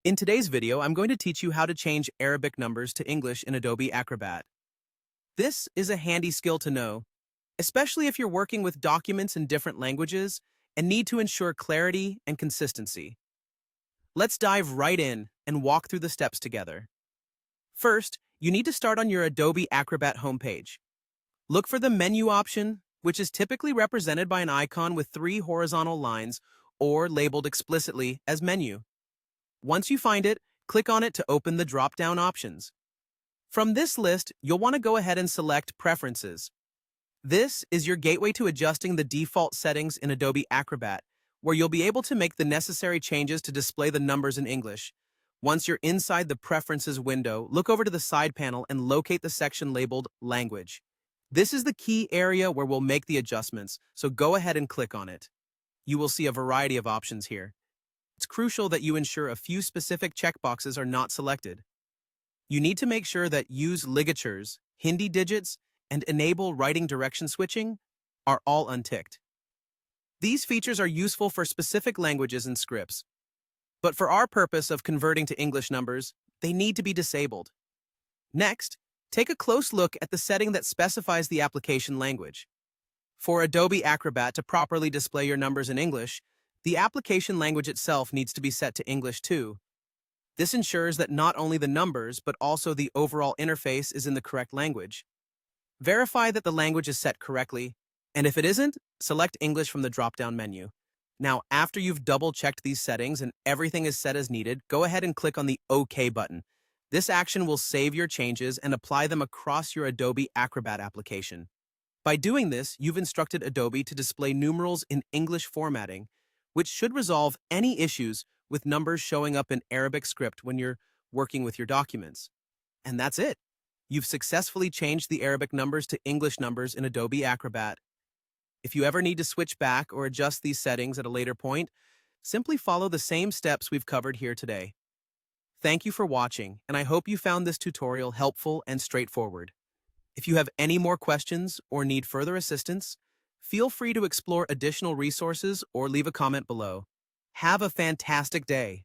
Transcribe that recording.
In today's video, I'm going to teach you how to change Arabic numbers to English in Adobe Acrobat. This is a handy skill to know, especially if you're working with documents in different languages and need to ensure clarity and consistency. Let's dive right in and walk through the steps together. First, you need to start on your Adobe Acrobat homepage. Look for the menu option, which is typically represented by an icon with 3 horizontal lines or labeled explicitly as menu. Once you find it, click on it to open the drop-down options. From this list, you'll want to go ahead and select Preferences. This is your gateway to adjusting the default settings in Adobe Acrobat, where you'll be able to make the necessary changes to display the numbers in English. Once you're inside the Preferences window, look over to the side panel and locate the section labeled Language. This is the key area where we'll make the adjustments, so go ahead and click on it. You will see a variety of options here. It's crucial that you ensure a few specific checkboxes are not selected. You need to make sure that Use Ligatures, Hindi digits, and Enable Writing Direction Switching are all unticked. These features are useful for specific languages and scripts, but for our purpose of converting to English numbers, they need to be disabled. Next, take a close look at the setting that specifies the application language. For Adobe Acrobat to properly display your numbers in English, the application language itself needs to be set to English too. This ensures that not only the numbers, but also the overall interface is in the correct language. Verify that the language is set correctly, and if it isn't, select English from the drop-down menu. Now, after you've double-checked these settings and everything is set as needed, go ahead and click on the OK button. This action will save your changes and apply them across your Adobe Acrobat application. By doing this, you've instructed Adobe to display numerals in English formatting, which should resolve any issues with numbers showing up in Arabic script when you're working with your documents. And that's it. You've successfully changed the Arabic numbers to English numbers in Adobe Acrobat. If you ever need to switch back or adjust these settings at a later point, simply follow the same steps we've covered here today. Thank you for watching, and I hope you found this tutorial helpful and straightforward. If you have any more questions or need further assistance, feel free to explore additional resources or leave a comment below. Have a fantastic day.